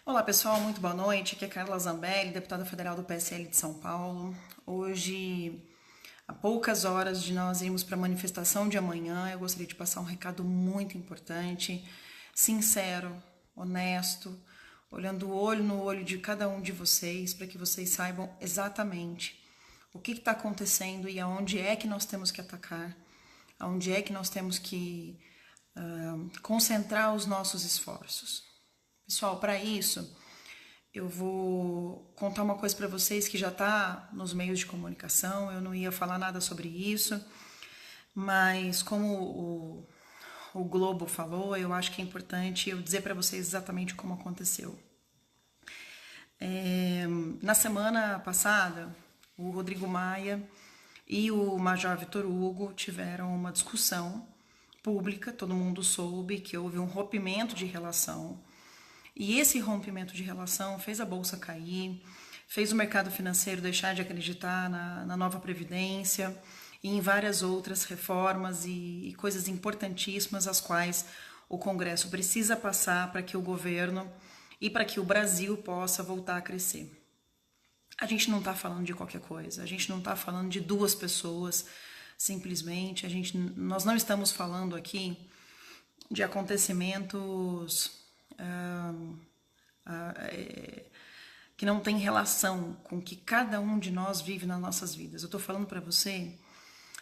Olá pessoal, muito boa noite. Aqui é Carla Zambelli, deputada federal do PSL de São Paulo. Hoje, há poucas horas de nós irmos para a manifestação de amanhã, eu gostaria de passar um recado muito importante, sincero, honesto, olhando o olho no olho de cada um de vocês, para que vocês saibam exatamente o que está acontecendo e aonde é que nós temos que atacar, aonde é que nós temos que concentrar os nossos esforços. Pessoal, para isso, eu vou contar uma coisa para vocês que já está nos meios de comunicação. Eu não ia falar nada sobre isso, mas como o Globo falou, eu acho que é importante eu dizer para vocês exatamente como aconteceu. Na semana passada, o Rodrigo Maia e o Major Vitor Hugo tiveram uma discussão pública, todo mundo soube que houve um rompimento de relação. E esse rompimento de relação fez a bolsa cair, fez o mercado financeiro deixar de acreditar na nova Previdência e em várias outras reformas e coisas importantíssimas as quais o Congresso precisa passar para que o governo e para que o Brasil possa voltar a crescer. A gente não está falando de qualquer coisa, a gente não está falando de duas pessoas, simplesmente, nós não estamos falando aqui de acontecimentos que não tem relação com o que cada um de nós vive nas nossas vidas. Eu estou falando para você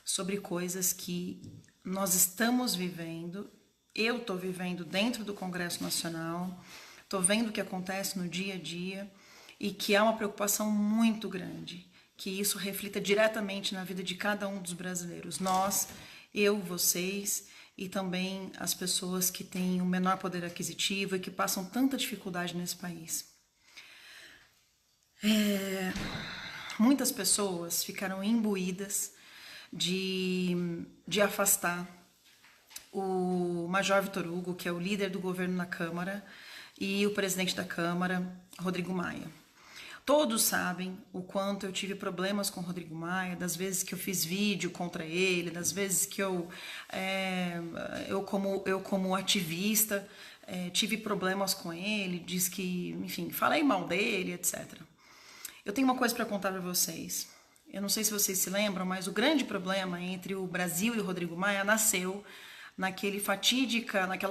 sobre coisas que nós estamos vivendo, eu estou vivendo dentro do Congresso Nacional, estou vendo o que acontece no dia a dia e que há uma preocupação muito grande, que isso reflita diretamente na vida de cada um dos brasileiros. Nós, eu, vocês e também as pessoas que têm o menor poder aquisitivo e que passam tanta dificuldade nesse país. Muitas pessoas ficaram imbuídas de afastar o Major Vitor Hugo, que é o líder do governo na Câmara, e o presidente da Câmara, Rodrigo Maia. Todos sabem o quanto eu tive problemas com o Rodrigo Maia, das vezes que eu fiz vídeo contra ele, das vezes que eu como ativista, tive problemas com ele, diz que, enfim, falei mal dele, etc. Eu tenho uma coisa para contar para vocês. Eu não sei se vocês se lembram, mas o grande problema entre o Brasil e o Rodrigo Maia nasceu naquela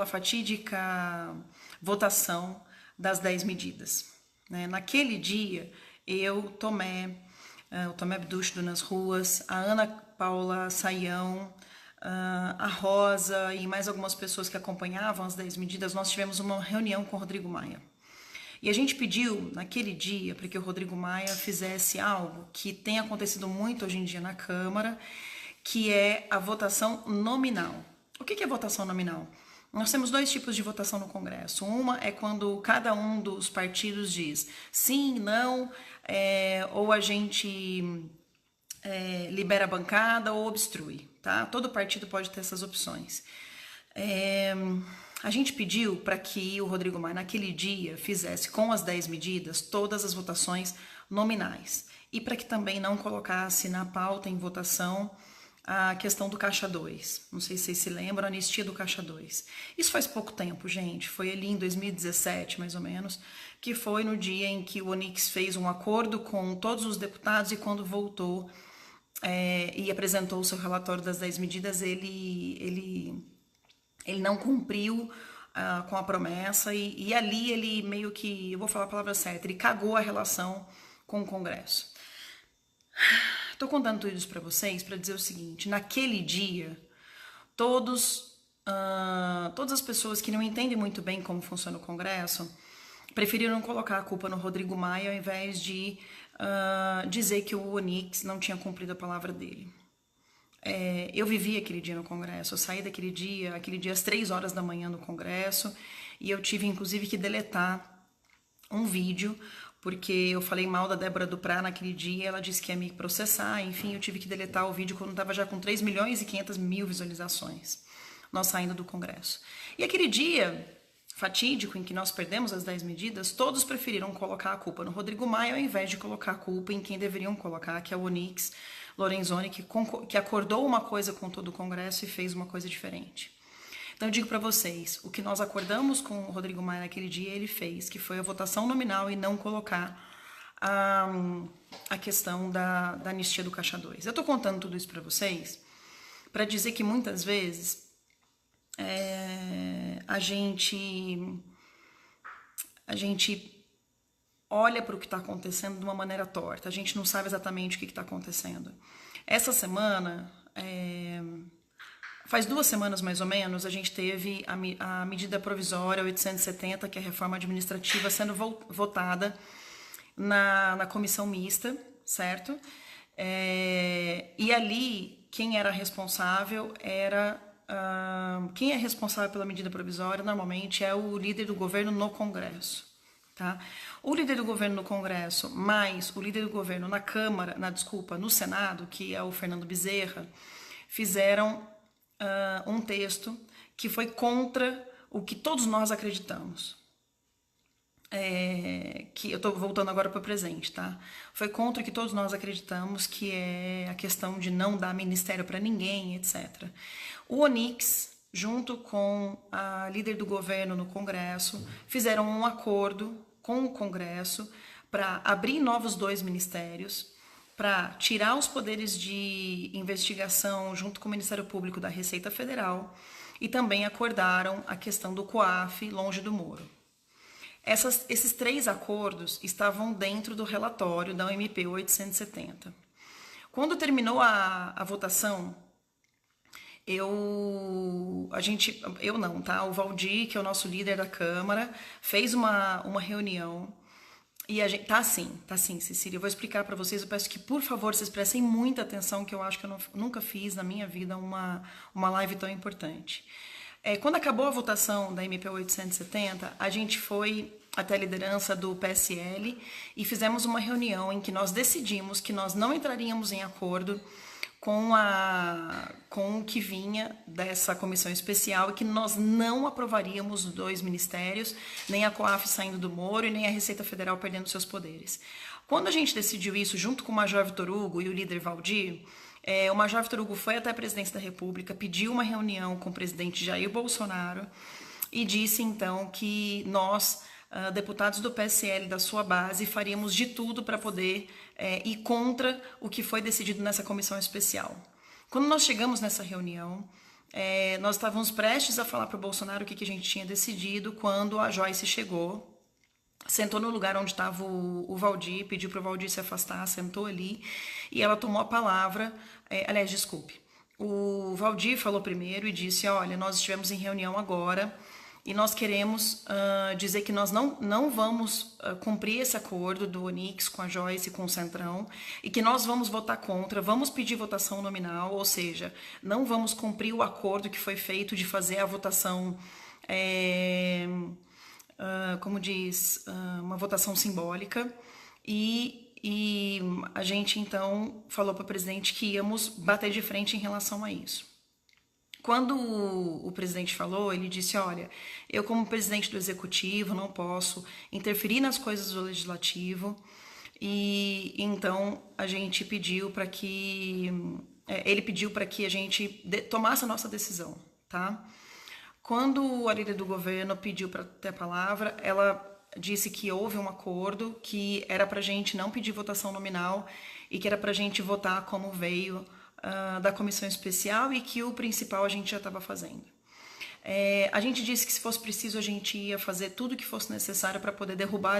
fatídica votação das 10 medidas. Naquele dia, o Tomé Abducho nas ruas, a Ana Paula Saião, a Rosa e mais algumas pessoas que acompanhavam as 10 medidas, nós tivemos uma reunião com o Rodrigo Maia. E a gente pediu, naquele dia, para que o Rodrigo Maia fizesse algo que tem acontecido muito hoje em dia na Câmara, que é a votação nominal. O que é votação nominal? Nós temos dois tipos de votação no Congresso. Uma é quando cada um dos partidos diz sim, não, ou a gente libera a bancada ou obstrui, tá? Todo partido pode ter essas opções. A gente pediu para que o Rodrigo Maia, naquele dia, fizesse com as 10 medidas todas as votações nominais e para que também não colocasse na pauta em votação a questão do Caixa 2. Não sei se vocês se lembram, a anistia do Caixa 2. Isso faz pouco tempo, gente. Foi ali em 2017, mais ou menos, que foi no dia em que o Onyx fez um acordo com todos os deputados e quando voltou e apresentou o seu relatório das 10 medidas, ele não cumpriu com a promessa e ali ele meio que, eu vou falar a palavra certa, ele cagou a relação com o Congresso. Estou contando tudo isso para vocês para dizer o seguinte: naquele dia, todas as pessoas que não entendem muito bem como funciona o Congresso preferiram colocar a culpa no Rodrigo Maia ao invés de dizer que o Onyx não tinha cumprido a palavra dele. Eu vivi aquele dia no Congresso, eu saí daquele dia às 3 horas da manhã no Congresso e eu tive inclusive que deletar um vídeo porque eu falei mal da Débora Duprá naquele dia, ela disse que ia me processar, enfim, eu tive que deletar o vídeo quando estava já com 3.500.000 visualizações, nós saindo do Congresso. E aquele dia fatídico em que nós perdemos as 10 medidas, todos preferiram colocar a culpa no Rodrigo Maia ao invés de colocar a culpa em quem deveriam colocar, que é o Onyx Lorenzoni, que acordou uma coisa com todo o Congresso e fez uma coisa diferente. Então eu digo para vocês, o que nós acordamos com o Rodrigo Maia naquele dia, ele fez, que foi a votação nominal e não colocar a questão da anistia do Caixa 2. Eu estou contando tudo isso para vocês para dizer que muitas vezes a gente olha para o que está acontecendo de uma maneira torta, a gente não sabe exatamente o que está acontecendo. Essa semana, faz 2 semanas mais ou menos, a gente teve a medida provisória 870, que é a reforma administrativa, sendo votada na comissão mista, certo? E ali, quem era responsável quem é responsável pela medida provisória, normalmente, é o líder do governo no Congresso, tá? O líder do governo no Congresso, mais o líder do governo na Câmara, no Senado, que é o Fernando Bezerra, fizeram um texto que foi contra o que todos nós acreditamos. Que eu estou voltando agora para o presente, tá? Foi contra o que todos nós acreditamos, que é a questão de não dar ministério para ninguém, etc. O Onyx, junto com a líder do governo no Congresso, fizeram um acordo com o Congresso para abrir novos 2 ministérios, para tirar os poderes de investigação junto com o Ministério Público da Receita Federal, e também acordaram a questão do COAF longe do Moro. Esses 3 acordos estavam dentro do relatório da MP 870. Quando terminou a votação, o Valdir, que é o nosso líder da Câmara, fez uma reunião. E a gente tá assim, Cecília, eu vou explicar para vocês, eu peço que, por favor, vocês prestem muita atenção, que eu acho que eu nunca fiz na minha vida uma live tão importante. Quando acabou a votação da MP 870, a gente foi até a liderança do PSL e fizemos uma reunião em que nós decidimos que nós não entraríamos em acordo com o que vinha dessa comissão especial e que nós não aprovaríamos os 2 ministérios, nem a COAF saindo do Moro e nem a Receita Federal perdendo seus poderes. Quando a gente decidiu isso, junto com o Major Vitor Hugo e o líder Valdir, o Major Vitor Hugo foi até a presidência da República, pediu uma reunião com o presidente Jair Bolsonaro e disse então que nós, deputados do PSL da sua base, faríamos de tudo para poder ir contra o que foi decidido nessa comissão especial. Quando nós chegamos nessa reunião, nós estávamos prestes a falar para o Bolsonaro o que a gente tinha decidido, quando a Joyce chegou, sentou no lugar onde estava o Valdir, pediu para o Valdir se afastar, sentou ali, e ela tomou a palavra. Aliás, desculpe, o Valdir falou primeiro e disse: olha, nós estivemos em reunião agora e nós queremos dizer que nós não vamos cumprir esse acordo do Onyx com a Joyce e com o Centrão, e que nós vamos votar contra, vamos pedir votação nominal, ou seja, não vamos cumprir o acordo que foi feito de fazer a votação, uma votação simbólica, e a gente então falou para o presidente que íamos bater de frente em relação a isso. Quando o presidente falou, ele disse: olha, eu como presidente do executivo não posso interferir nas coisas do legislativo, e então a gente pediu para que ele pediu para que a gente tomasse a nossa decisão, tá? Quando a líder do governo pediu para ter a palavra, ela disse que houve um acordo, que era para a gente não pedir votação nominal e que era para a gente votar como veio da comissão especial, e que o principal a gente já estava fazendo. A gente disse que, se fosse preciso, a gente ia fazer tudo o que fosse necessário para poder derrubar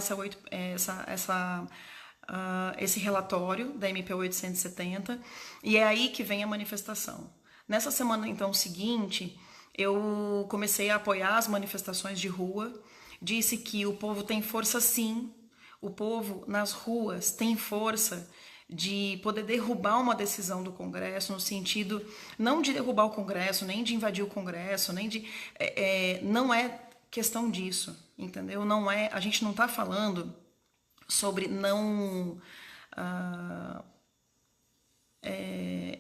esse relatório da MP 870, e é aí que vem a manifestação. Nessa semana, então, seguinte, eu comecei a apoiar as manifestações de rua, disse que o povo tem força sim, o povo nas ruas tem força de poder derrubar uma decisão do Congresso, no sentido não de derrubar o Congresso, nem de invadir o Congresso, nem de... não é questão disso, entendeu? Não é, a gente não está falando sobre não...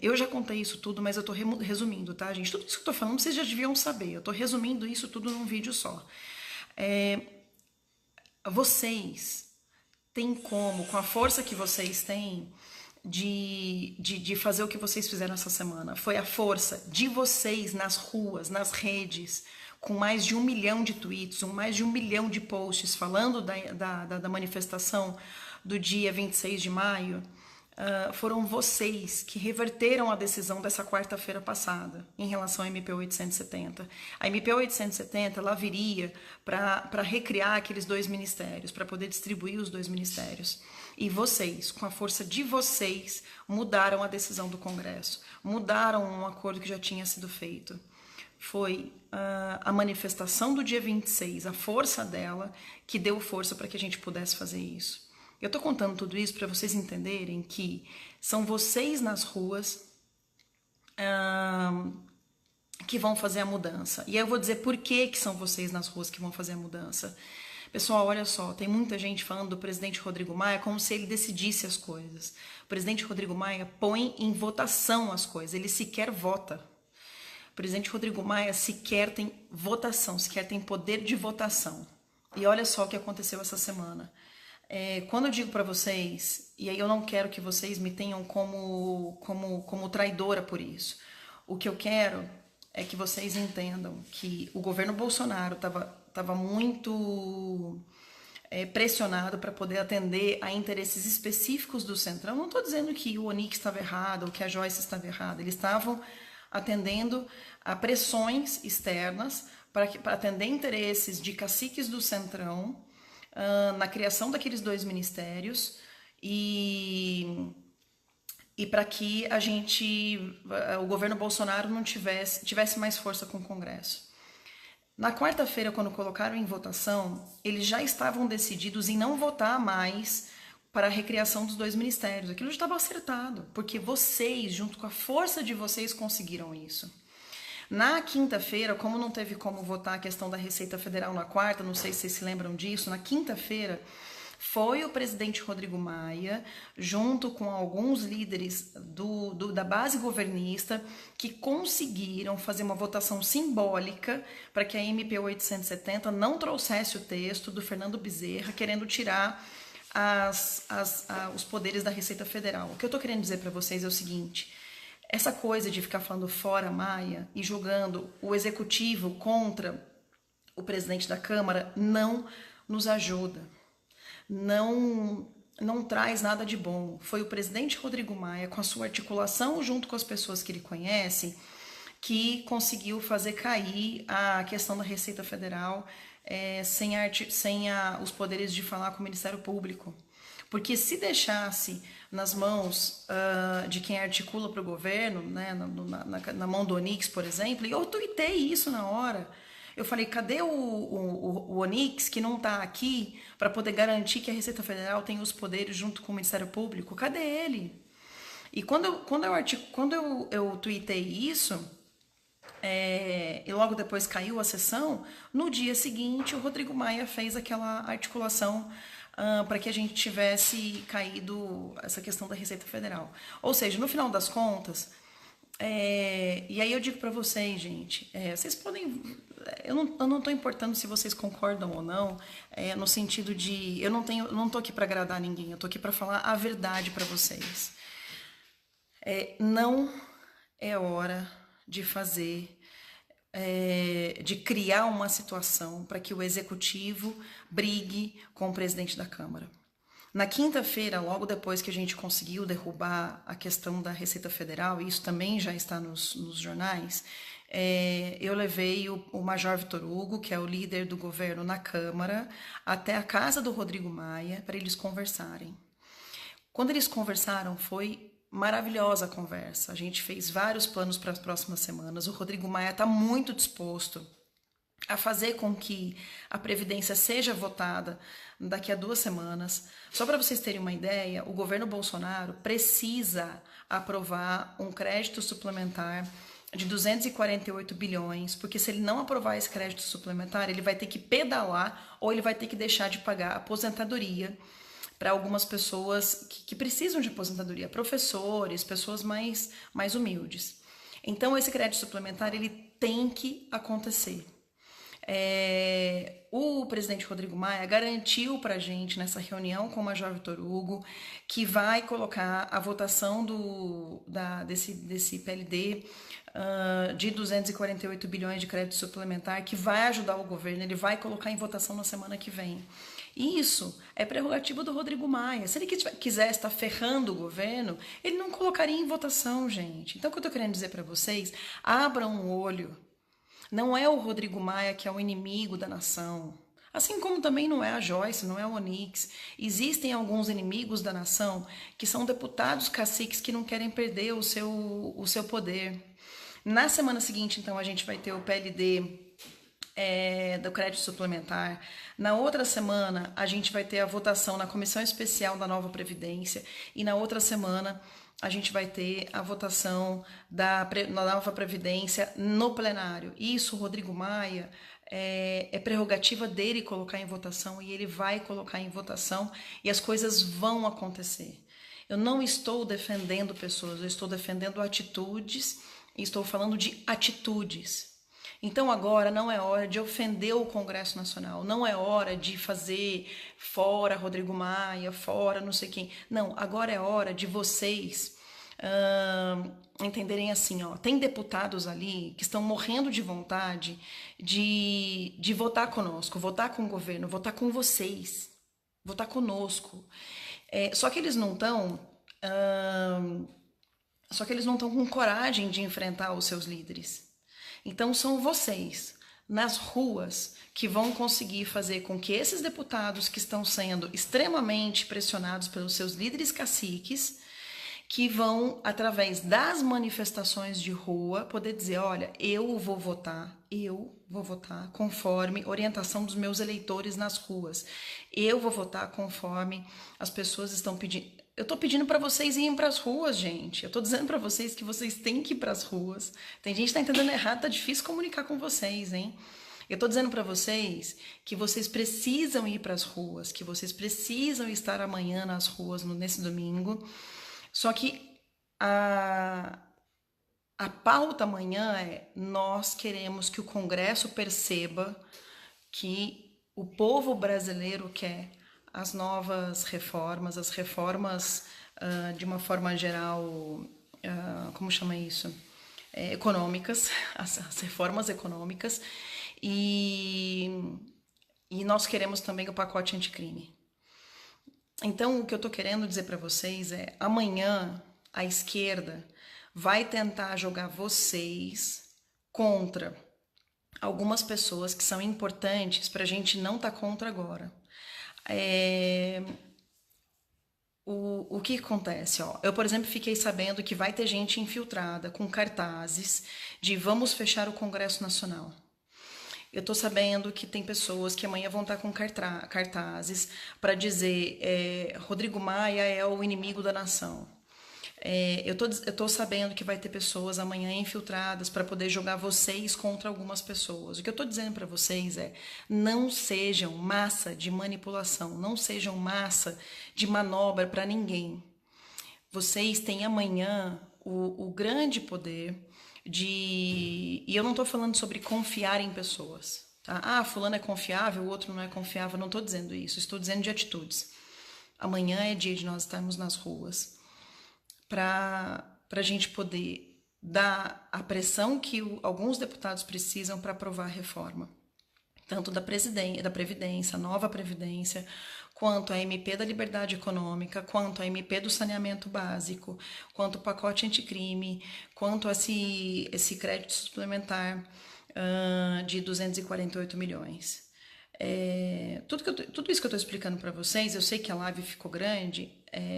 eu já contei isso tudo, mas eu estou resumindo, tá, gente? Tudo isso que eu estou falando vocês já deviam saber, eu estou resumindo isso tudo num vídeo só. Vocês têm como, com a força que vocês têm, de fazer o que vocês fizeram essa semana. Foi a força de vocês nas ruas, nas redes, com mais de 1 milhão de tweets, mais de 1 milhão de posts falando da manifestação do dia 26 de maio. Foram vocês que reverteram a decisão dessa quarta-feira passada em relação à MP 870. A MP 870 ela viria para recriar aqueles 2 ministérios, para poder distribuir os 2 ministérios. E vocês, com a força de vocês, mudaram a decisão do Congresso, mudaram um acordo que já tinha sido feito. Foi a manifestação do dia 26, a força dela, que deu força para que a gente pudesse fazer isso. Eu tô contando tudo isso para vocês entenderem que são vocês nas ruas que vão fazer a mudança. E aí eu vou dizer por que são vocês nas ruas que vão fazer a mudança. Pessoal, olha só, tem muita gente falando do presidente Rodrigo Maia como se ele decidisse as coisas. O presidente Rodrigo Maia põe em votação as coisas, ele sequer vota. O presidente Rodrigo Maia sequer tem votação, sequer tem poder de votação. E olha só o que aconteceu essa semana. Quando eu digo para vocês, e aí eu não quero que vocês me tenham como traidora por isso, o que eu quero é que vocês entendam que o governo Bolsonaro estava muito pressionado para poder atender a interesses específicos do Centrão. Não estou dizendo que o Onyx estava errado ou que a Joyce estava errada, eles estavam atendendo a pressões externas para atender interesses de caciques do Centrão, na criação daqueles 2 ministérios e para que o governo Bolsonaro não tivesse mais força com o Congresso. Na quarta-feira, quando colocaram em votação, eles já estavam decididos em não votar mais para a recriação dos 2 ministérios. Aquilo já estava acertado, porque vocês, junto com a força de vocês, conseguiram isso. Na quinta-feira, como não teve como votar a questão da Receita Federal na quarta, não sei se vocês se lembram disso, na quinta-feira foi o presidente Rodrigo Maia, junto com alguns líderes da base governista, que conseguiram fazer uma votação simbólica para que a MP 870 não trouxesse o texto do Fernando Bezerra, querendo tirar os poderes da Receita Federal. O que eu estou querendo dizer para vocês é o seguinte: essa coisa de ficar falando fora Maia e jogando o executivo contra o presidente da Câmara não nos ajuda, não traz nada de bom. Foi o presidente Rodrigo Maia, com a sua articulação junto com as pessoas que ele conhece, que conseguiu fazer cair a questão da Receita Federal sem os poderes de falar com o Ministério Público. Porque se deixasse nas mãos de quem articula para o governo, né, na mão do Onyx, por exemplo, e eu tuitei isso na hora. Eu falei, cadê o Onyx que não está aqui para poder garantir que a Receita Federal tem os poderes junto com o Ministério Público? Cadê ele? E quando eu tuitei isso, e logo depois caiu a sessão, no dia seguinte o Rodrigo Maia fez aquela articulação para que a gente tivesse caído essa questão da Receita Federal. Ou seja, no final das contas, e aí eu digo para vocês, gente, vocês podem... Eu não estou importando se vocês concordam ou não, no sentido de... Eu não estou aqui para agradar ninguém, eu estou aqui para falar a verdade para vocês. Não é hora de fazer... de criar uma situação para que o executivo brigue com o presidente da Câmara. Na quinta-feira, logo depois que a gente conseguiu derrubar a questão da Receita Federal, e isso também já está nos jornais, eu levei o Major Vitor Hugo, que é o líder do governo na Câmara, até a casa do Rodrigo Maia para eles conversarem. Quando eles conversaram, foi maravilhosa a conversa. A gente fez vários planos para as próximas semanas. O Rodrigo Maia está muito disposto a fazer com que a Previdência seja votada daqui a 2 semanas. Só para vocês terem uma ideia, o governo Bolsonaro precisa aprovar um crédito suplementar de 248 bilhões, porque se ele não aprovar esse crédito suplementar, ele vai ter que pedalar ou ele vai ter que deixar de pagar a aposentadoria para algumas pessoas que precisam de aposentadoria, professores, pessoas mais humildes. Então, esse crédito suplementar, ele tem que acontecer. O presidente Rodrigo Maia garantiu para a gente, nessa reunião com o Major Vitor Hugo, que vai colocar a votação desse PLD de 248 bilhões de crédito suplementar, que vai ajudar o governo, ele vai colocar em votação na semana que vem. Isso é prerrogativa do Rodrigo Maia. Se ele quisesse estar ferrando o governo, ele não colocaria em votação, gente. Então, o que eu estou querendo dizer para vocês, abram o olho. Não é o Rodrigo Maia que é o inimigo da nação. Assim como também não é a Joyce, não é o Onyx. Existem alguns inimigos da nação que são deputados caciques que não querem perder o seu poder. Na semana seguinte, então, a gente vai ter o PLD do crédito suplementar. Na outra semana, a gente vai ter a votação na Comissão Especial da Nova Previdência. E na outra semana, a gente vai ter a votação da Nova Previdência no plenário. Isso, Rodrigo Maia, é prerrogativa dele colocar em votação, e ele vai colocar em votação, e as coisas vão acontecer. Eu não estou defendendo pessoas, eu estou defendendo atitudes, e estou falando de atitudes. Então agora não é hora de ofender o Congresso Nacional, não é hora de fazer fora Rodrigo Maia, fora não sei quem. Não, agora é hora de vocês entenderem assim, ó, tem deputados ali que estão morrendo de vontade de votar conosco, votar com o governo, votar com vocês, votar conosco. Só que eles não estão com coragem de enfrentar os seus líderes. Então são vocês, nas ruas, que vão conseguir fazer com que esses deputados que estão sendo extremamente pressionados pelos seus líderes caciques, que vão, através das manifestações de rua, poder dizer, olha, eu vou votar conforme orientação dos meus eleitores nas ruas. Eu vou votar conforme as pessoas estão pedindo. Eu tô pedindo para vocês irem para as ruas, gente. Eu tô dizendo para vocês que vocês têm que ir para as ruas. Tem gente que tá entendendo errado, tá difícil comunicar com vocês, hein? Eu tô dizendo para vocês que vocês precisam ir para as ruas, que vocês precisam estar amanhã nas ruas, nesse domingo. Só que a pauta amanhã nós queremos que o Congresso perceba que o povo brasileiro quer as novas reformas, as reformas de uma forma geral, como chama isso? Econômicas, as reformas econômicas, e nós queremos também o pacote anticrime. Então, o que eu estou querendo dizer para vocês amanhã a esquerda vai tentar jogar vocês contra algumas pessoas que são importantes para a gente não estar contra agora. O que acontece? Eu, por exemplo, fiquei sabendo que vai ter gente infiltrada com cartazes de vamos fechar o Congresso Nacional. Eu tô sabendo que tem pessoas que amanhã vão estar com cartazes para dizer Rodrigo Maia é o inimigo da nação. Eu tô sabendo que vai ter pessoas amanhã infiltradas para poder jogar vocês contra algumas pessoas. O que eu tô dizendo para vocês não sejam massa de manipulação, não sejam massa de manobra para ninguém. Vocês têm amanhã o grande poder e eu não estou falando sobre confiar em pessoas, tá? Ah, fulano é confiável, o outro não é confiável, não estou dizendo isso, estou dizendo de atitudes. Amanhã é dia de nós estarmos nas ruas para a gente poder dar a pressão que alguns deputados precisam para aprovar a reforma, tanto da Previdência, nova Previdência, quanto a MP da Liberdade Econômica, quanto a MP do Saneamento Básico, quanto o pacote anticrime, quanto esse crédito suplementar de 248 milhões. Tudo isso que eu estou explicando para vocês, eu sei que a live ficou grande,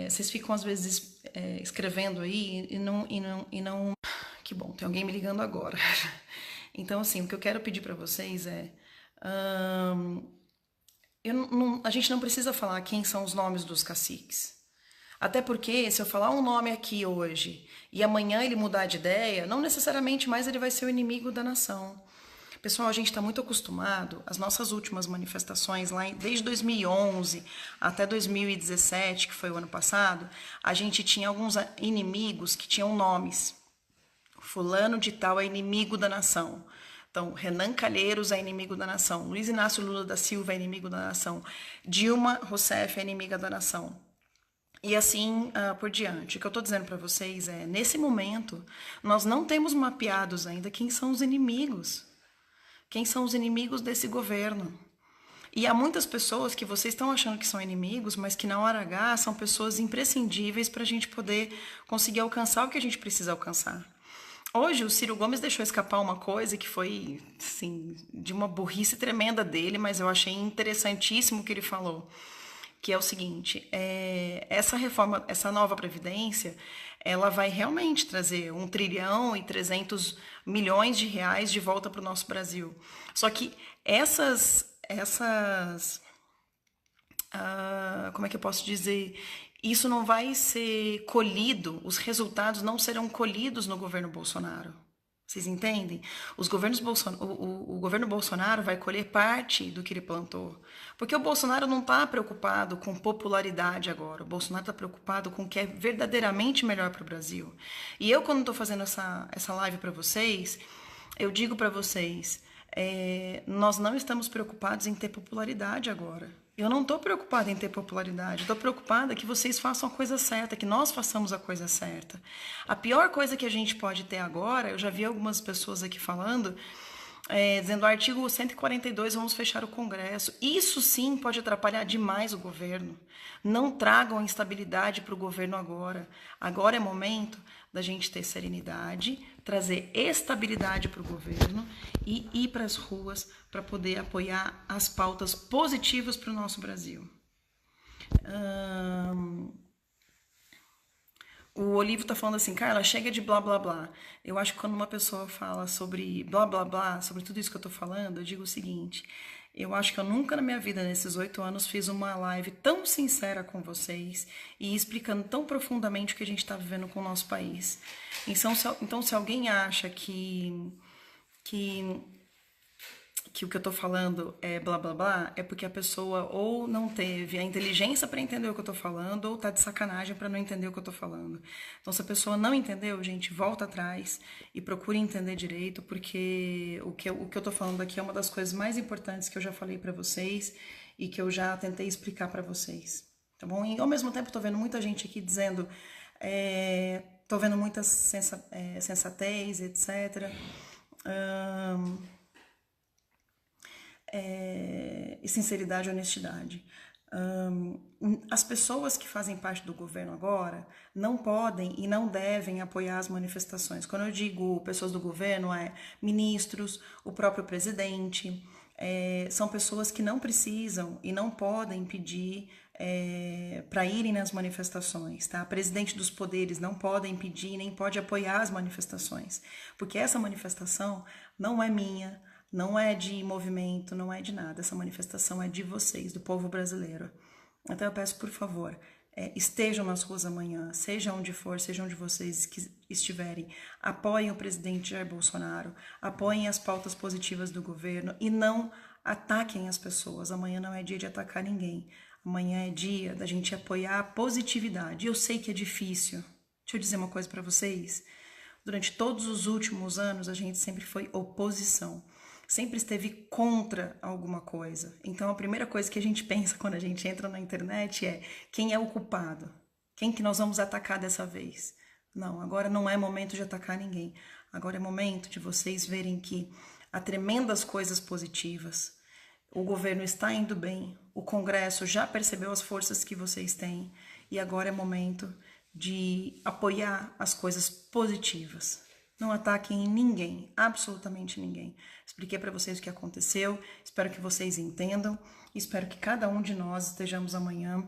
vocês ficam às vezes escrevendo aí e não... Que bom, tem alguém me ligando agora. Então, assim, o que eu quero pedir para vocês a gente não precisa falar quem são os nomes dos caciques. Até porque, se eu falar um nome aqui hoje e amanhã ele mudar de ideia, não necessariamente mais ele vai ser o inimigo da nação. Pessoal, a gente está muito acostumado, as nossas últimas manifestações, desde 2011 até 2017, que foi o ano passado, a gente tinha alguns inimigos que tinham nomes. Fulano de tal é inimigo da nação. Então, Renan Calheiros é inimigo da nação, Luiz Inácio Lula da Silva é inimigo da nação, Dilma Rousseff é inimiga da nação. E assim por diante. O que eu estou dizendo para vocês é, nesse momento, nós não temos mapeados ainda quem são os inimigos. Quem são os inimigos desse governo. E há muitas pessoas que vocês estão achando que são inimigos, mas que na hora H são pessoas imprescindíveis para a gente poder conseguir alcançar o que a gente precisa alcançar. Hoje o Ciro Gomes deixou escapar uma coisa que foi, assim, de uma burrice tremenda dele, mas eu achei interessantíssimo o que ele falou. Que é o seguinte, essa reforma, essa nova Previdência, ela vai realmente trazer 1 trilhão e 300 milhões de reais de volta para o nosso Brasil. Só que como é que eu posso dizer? Isso não vai ser colhido, os resultados não serão colhidos no governo Bolsonaro. Vocês entendem? O governo Bolsonaro vai colher parte do que ele plantou. Porque o Bolsonaro não está preocupado com popularidade agora. O Bolsonaro está preocupado com o que é verdadeiramente melhor para o Brasil. E eu, quando estou fazendo essa live para vocês, eu digo para vocês, nós não estamos preocupados em ter popularidade agora. Eu não estou preocupada em ter popularidade, estou preocupada que vocês façam a coisa certa, que nós façamos a coisa certa. A pior coisa que a gente pode ter agora, eu já vi algumas pessoas aqui falando, dizendo artigo 142, vamos fechar o Congresso. Isso sim pode atrapalhar demais o governo. Não tragam instabilidade para o governo agora. Agora é momento da gente ter serenidade, trazer estabilidade para o governo e ir para as ruas para poder apoiar as pautas positivas para o nosso Brasil. O Olivo está falando assim, Carla, chega de blá blá blá. Eu acho que quando uma pessoa fala sobre blá blá blá, sobre tudo isso que eu estou falando, eu digo o seguinte, eu acho que eu nunca na minha vida, nesses 8 anos, fiz uma live tão sincera com vocês e explicando tão profundamente o que a gente está vivendo com o nosso país. Então, se alguém acha que o que eu tô falando é blá blá blá, é porque a pessoa ou não teve a inteligência para entender o que eu tô falando, ou tá de sacanagem para não entender o que eu tô falando. Então, se a pessoa não entendeu, gente, volta atrás e procure entender direito, porque o que eu tô falando aqui é uma das coisas mais importantes que eu já falei para vocês e que eu já tentei explicar para vocês, tá bom? E ao mesmo tempo tô vendo muita gente aqui dizendo, tô vendo muita sensatez, etc. E sinceridade e honestidade. As pessoas que fazem parte do governo agora não podem e não devem apoiar as manifestações. Quando eu digo pessoas do governo, ministros, o próprio presidente, são pessoas que não precisam e não podem pedir para irem nas manifestações, tá? Presidente dos poderes não podem pedir nem pode apoiar as manifestações, porque essa manifestação não é minha, não é de movimento, não é de nada. Essa manifestação é de vocês, do povo brasileiro. Então eu peço, por favor, estejam nas ruas amanhã, seja onde for, seja onde vocês estiverem, apoiem o presidente Jair Bolsonaro, apoiem as pautas positivas do governo e não ataquem as pessoas. Amanhã não é dia de atacar ninguém. Amanhã é dia da gente apoiar a positividade. Eu sei que é difícil. Deixa eu dizer uma coisa para vocês. Durante todos os últimos anos, a gente sempre foi oposição. Sempre esteve contra alguma coisa. Então, a primeira coisa que a gente pensa quando a gente entra na internet é quem é o culpado? Quem que nós vamos atacar dessa vez? Não, agora não é momento de atacar ninguém. Agora é momento de vocês verem que há tremendas coisas positivas. O governo está indo bem, o Congresso já percebeu as forças que vocês têm e agora é momento de apoiar as coisas positivas. Não ataquem ninguém, absolutamente ninguém. Expliquei para vocês o que aconteceu, espero que vocês entendam, espero que cada um de nós estejamos amanhã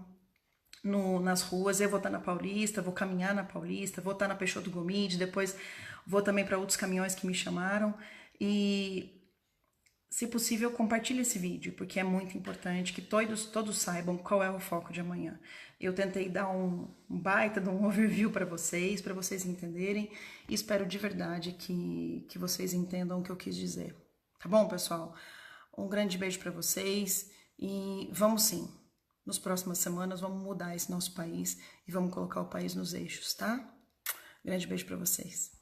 nas ruas. Eu vou estar na Paulista, vou caminhar na Paulista, vou estar na Peixoto Gomide, depois vou também para outros caminhões que me chamaram e, se possível, compartilhe esse vídeo, porque é muito importante que todos saibam qual é o foco de amanhã. Eu tentei dar um baita de um overview para vocês entenderem, e espero de verdade que vocês entendam o que eu quis dizer. Tá bom, pessoal? Um grande beijo para vocês e vamos sim, nas próximas semanas, vamos mudar esse nosso país e vamos colocar o país nos eixos, tá? Grande beijo para vocês.